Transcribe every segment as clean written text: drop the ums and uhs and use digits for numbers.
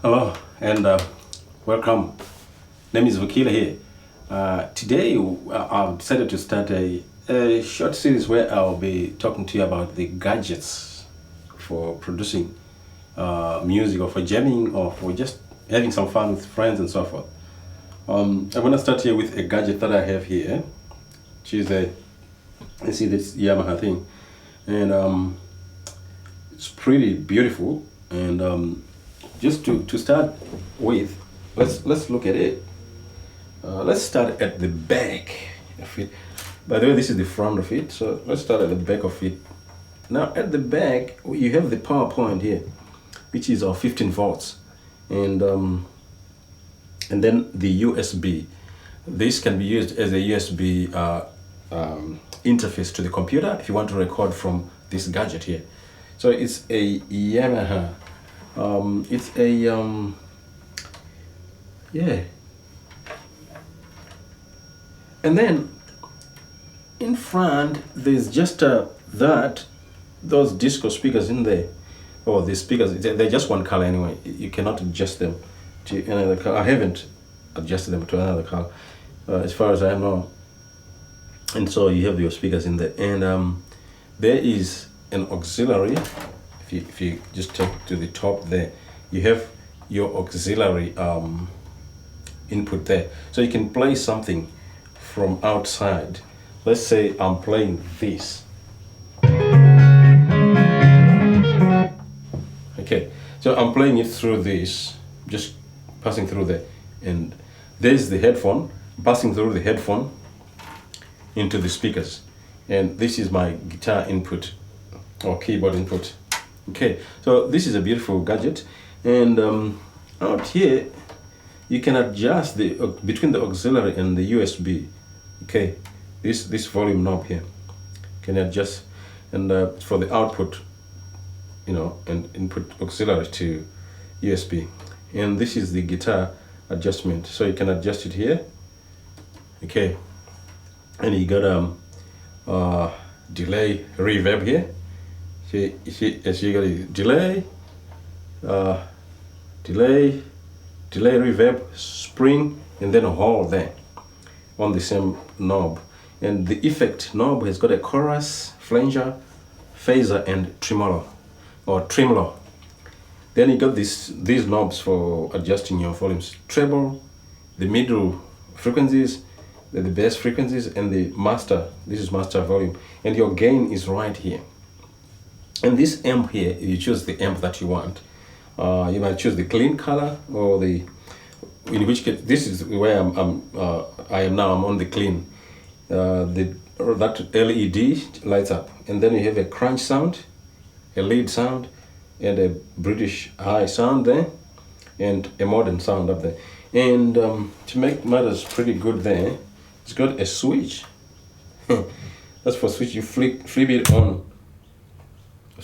Hello and welcome. Name is Vakila here. Today I've decided to start a short series where I'll be talking to you about the gadgets for producing music, or for jamming, or for just having some fun with friends and so forth. I'm going to start here with a gadget that I have here, which is you see this Yamaha thing, and it's pretty beautiful. And just to start with, let's look at it. Let's start at the back of it. By the way, this is the front of it, so let's start at the back of it. Now at the back you have the power point here, which is 15 volts, and then the USB. This can be used as a USB interface to the computer if you want to record from this gadget here. So it's a Yamaha. It's a yeah. And then in front there's just those disco speakers in there. Oh, the speakers, they're just one color anyway. You cannot adjust them to another color. I haven't adjusted them to another color, as far as I know. And so you have your speakers in there, and there is an auxiliary. If you just take to the top there, you have your auxiliary input there, so you can play something from outside. Let's say I'm playing this. Okay, so I'm playing it through this, just passing through there, and there's the headphone, passing through the headphone into the speakers, and this is my guitar input or keyboard input. Okay, so this is a beautiful gadget, and out here you can adjust the between the auxiliary and the USB. Okay, this volume knob here can adjust, and for the output, and input auxiliary to USB. And this is the guitar adjustment, so you can adjust it here. Okay, and you got delay, reverb here. As you got a delay, reverb, spring, and then a hall there on the same knob. And the effect knob has got a chorus, flanger, phaser, and tremolo. Then you got these knobs for adjusting your volumes: treble, the middle frequencies, the bass frequencies, and the master. This is master volume, and your gain is right here. And this amp here, you choose the amp that you want. You might choose the clean color, or in which case, this is where I am now. I'm on the clean. That LED lights up, and then you have a crunch sound, a lead sound, and a British high sound there, and a modern sound up there. And to make matters pretty good there, it's got a switch. That's for switch. You flip it on,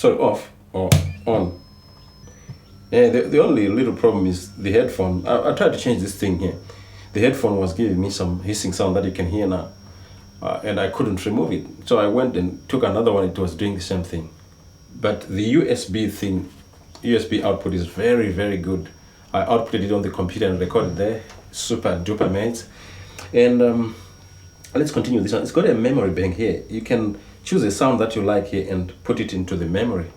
off or on. Yeah, the only little problem is the headphone. I tried to change this thing here. The headphone was giving me some hissing sound that you can hear now, and I couldn't remove it. So I went and took another one. It was doing the same thing. But the USB output is very, very good. I outputted it on the computer and recorded there. Super duper mates. And let's continue this one. It's got a memory bank here. You can choose a sound that you like here and put it into the memory,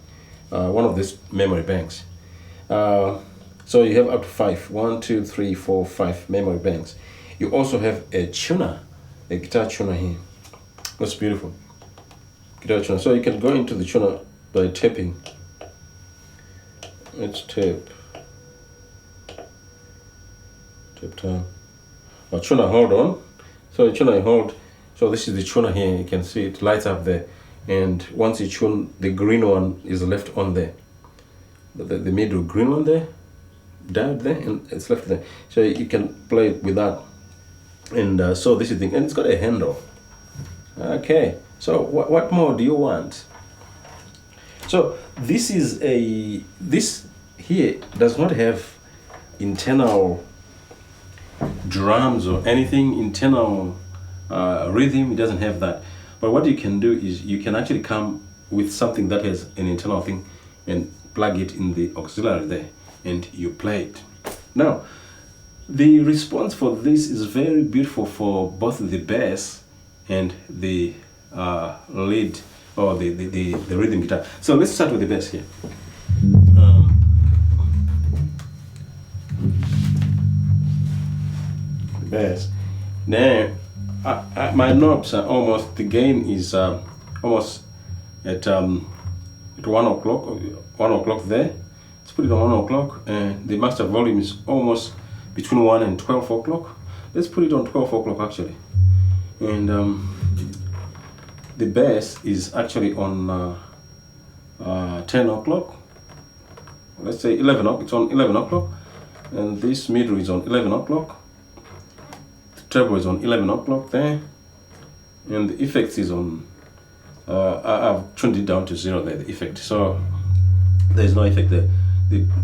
one of these memory banks. So you have up to 5, 1, 2, 3, 4, 5 memory banks. You also have a tuner, a guitar tuner here. That's beautiful. Guitar tuner. So you can go into the tuner by tapping. Let's tap time. Tuner, hold on. So tuner, hold. So this is the tuner here. You can see it lights up there, and once you tune, the green one is left on there. The middle green one there, diode there, and it's left there. So you can play it with that. And so this is the thing, and it's got a handle. Okay. So what more do you want? So this here does not have internal drums or anything, internal rhythm. It doesn't have that. But what you can do is you can actually come with something that has an internal thing and plug it in the auxiliary there, and you play it. Now, the response for this is very beautiful for both the bass and the lead or the rhythm guitar. So let's start with the bass here. The bass. Now, my knobs are almost, the gain is almost at 1 o'clock. 1 o'clock there. Let's put it on 1 o'clock, and the master volume is almost between 1 and 12 o'clock. Let's put it on 12 o'clock actually. And the bass is actually on 10 o'clock. Let's say 11 o'clock. It's on 11 o'clock. And this middle is on 11 o'clock. The treble is on 11 o'clock there. And the effects is on, I've tuned it down to 0 there, the effect. So there's no effect there.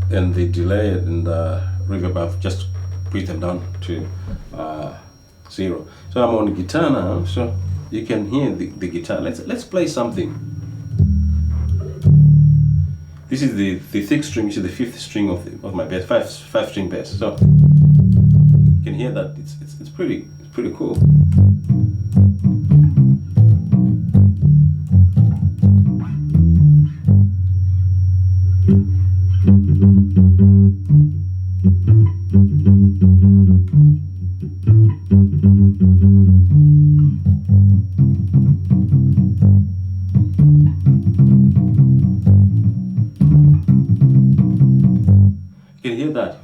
And the delay and the reverb, I've just put them down to 0. So I'm on the guitar now, so you can hear the guitar. Let's play something. This is the 6th string, which is the 5th string of my bass, 5 string bass. So you can hear that it's pretty cool. You can hear that.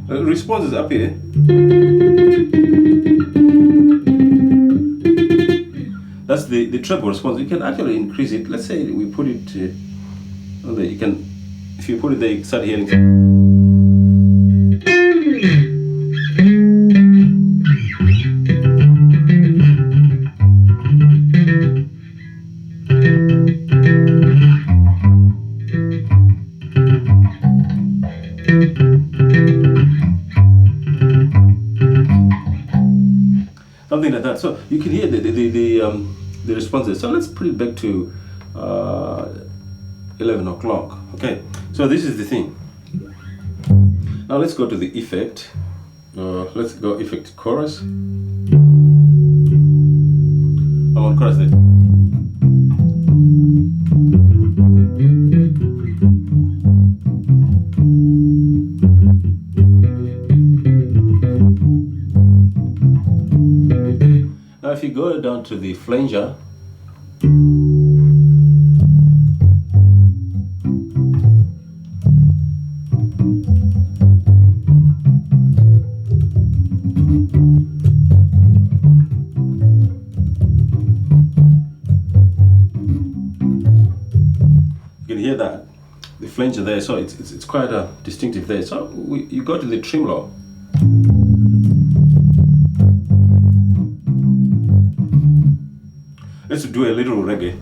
The response is up here. That's the treble response. You can actually increase it. Let's say we put it there. You can, if you put it there, you start hearing. Something like that. So you can hear the responses. So let's put it back to 11 o'clock. Okay. So this is the thing. Now let's go to the effect. Let's go effect chorus. I'm on chorus there. Now if you go down to the flanger, you can hear that, the flanger there, so it's quite distinctive there. So you go to the tremolo. Let's do a little reggae.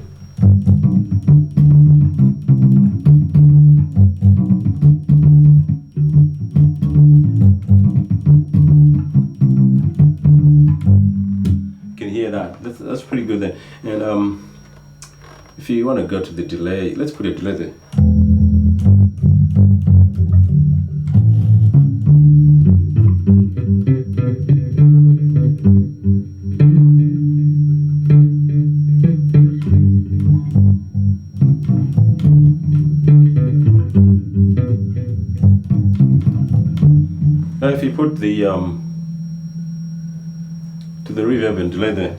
You can hear that. That's pretty good there. And if you want to go to the delay, let's put a delay there. Now if you put the to the reverb and delay there,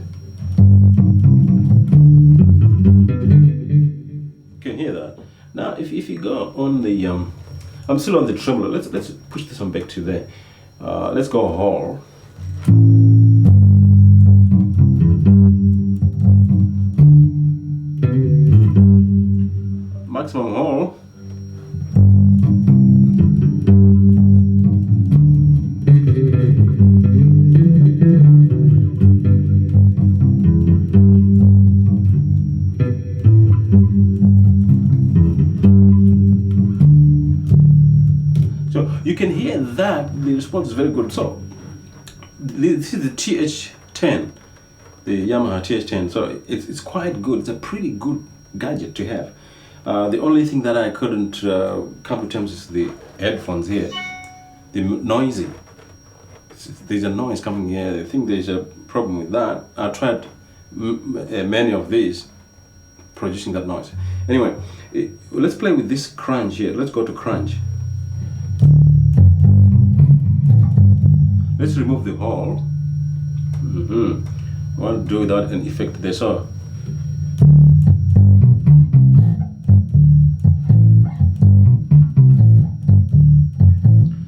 you can hear that. Now if you go on the I'm still on the tremolo. Let's push this one back to there. Let's go whole. Maximum whole. So you can hear that the response is very good. So this is the TH10, the Yamaha TH10. So it's quite good. It's a pretty good gadget to have. The only thing that I couldn't come to terms is the headphones here. The noisy. There's a noise coming here. I think there's a problem with that. I tried many of these producing that noise. Anyway, let's play with this crunch here. Let's go to crunch. Let's remove the hole. I want to do without an effect there. So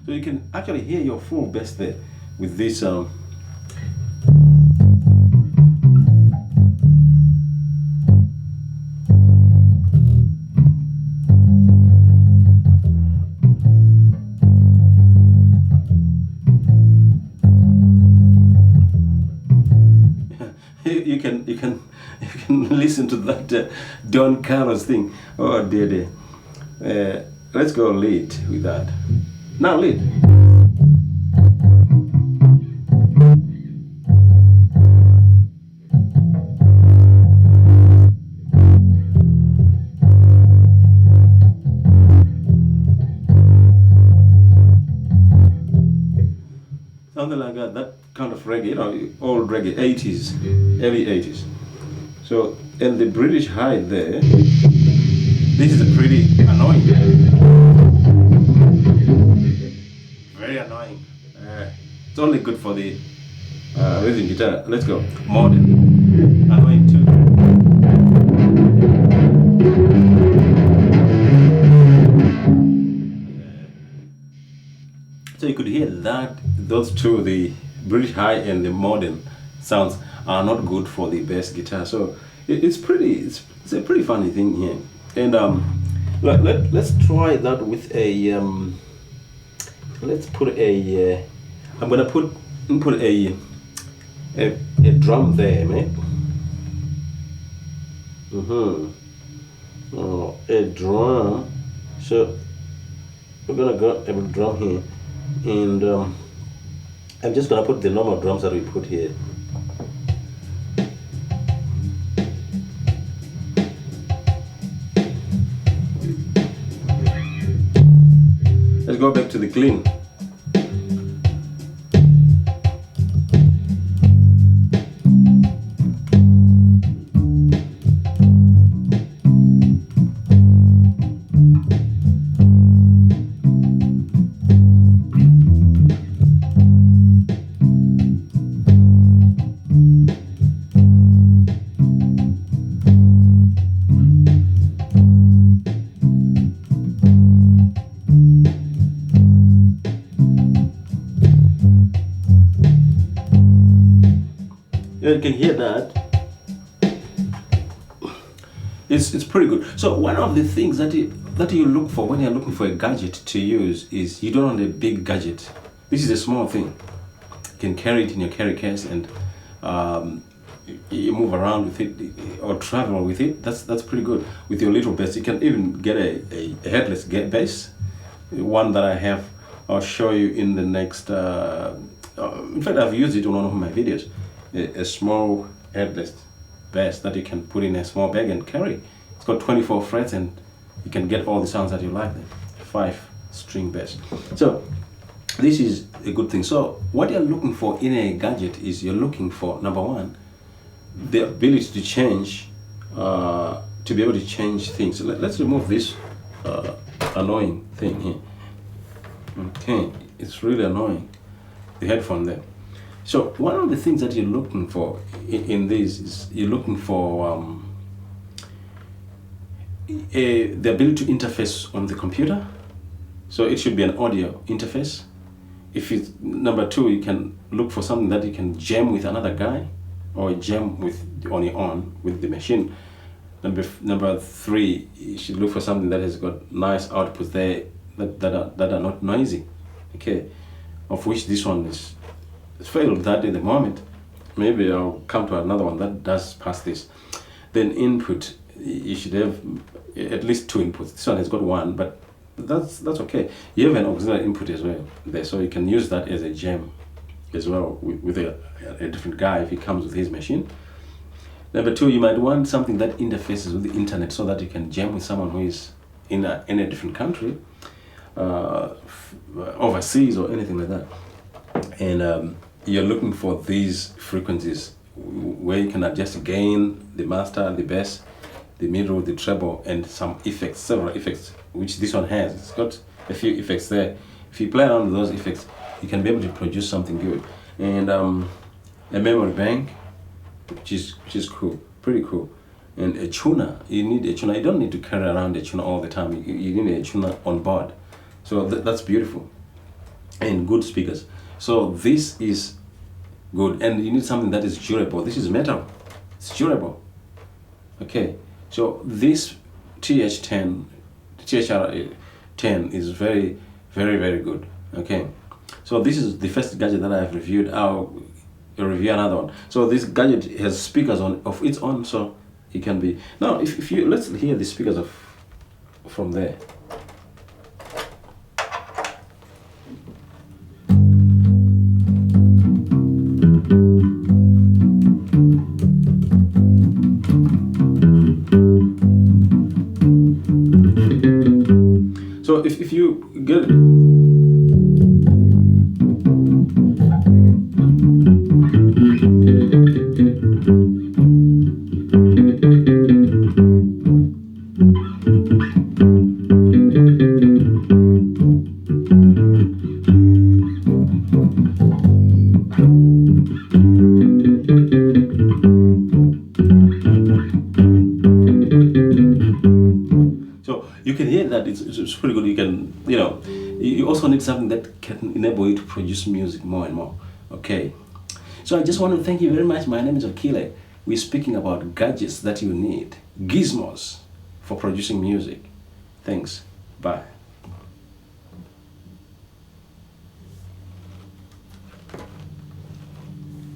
you can actually hear your full bass there with this you can listen to that Don Carlos thing. Oh dear. Let's go lead with that. Now lead. Something like that kind of reggae, you know, old reggae, 80s, early 80s. So, and the British high there, this is a pretty annoying. Very annoying. It's only good for the rhythm guitar. Let's go. Modern. Annoying too. So you could hear that those two, the British high and the modern sounds, are not good for the bass guitar. So it's a pretty funny thing here. And let's try that with a let's put a I'm gonna put a drum there, man. A drum. So we're gonna go a drum here, and I'm just gonna put the normal drums that we put here. Let's go back to the clean. You can hear that. It's pretty good. So one of the things that you look for when you're looking for a gadget to use is you don't want a big gadget. This is a small thing. You can carry it in your carry case and you move around with it or travel with it. That's pretty good. With your little bass, you can even get a headless bass. One that I have, I'll show you in the next. In fact, I've used it on one of my videos. A small headless bass that you can put in a small bag and carry. It's got 24 frets and you can get all the sounds that you like there. 5-string bass. So this is a good thing. So what you're looking for in a gadget is you're looking for, number one, the ability to change, to be able to change things. So let's remove this annoying thing here. Okay, it's really annoying, the headphone there. So one of the things that you're looking for in this is you're looking for the ability to interface on the computer. So it should be an audio interface. If it's number two, you can look for something that you can jam with another guy or jam with on your own with the machine. Number three, you should look for something that has got nice outputs there that are not noisy. Okay, of which this one is. It's failed that at the moment. Maybe I'll come to another one that does pass this. Then input, you should have at least 2 inputs. This one has got 1, but that's okay. You have an auxiliary input as well there, so you can use that as a jam as well with a different guy if he comes with his machine. Number two, you might want something that interfaces with the internet so that you can jam with someone who is in a different country, overseas or anything like that. And you're looking for these frequencies where you can adjust the gain, the master, the bass, the middle, the treble, and some effects, several effects, which this one has. It's got a few effects there. If you play around with those effects, you can be able to produce something good. And a memory bank, which is cool, pretty cool. And a tuner, you need a tuner. You don't need to carry around a tuner all the time. You need a tuner on board. So that's beautiful. And good speakers. So this is good. And you need something that is durable. This is metal. It's durable. Okay. So this THR10 is very, very, very good. Okay. So this is the first gadget that I've reviewed. I'll review another one. So this gadget has speakers of its own, so it can be. Now, if you let's hear the speakers from there. So if you get you can hear that it's pretty good. You can, you also need something that can enable you to produce music more and more. Okay, so I just want to thank you very much. My name is Okile. We're speaking about gadgets that you need, gizmos for producing music. Thanks. Bye.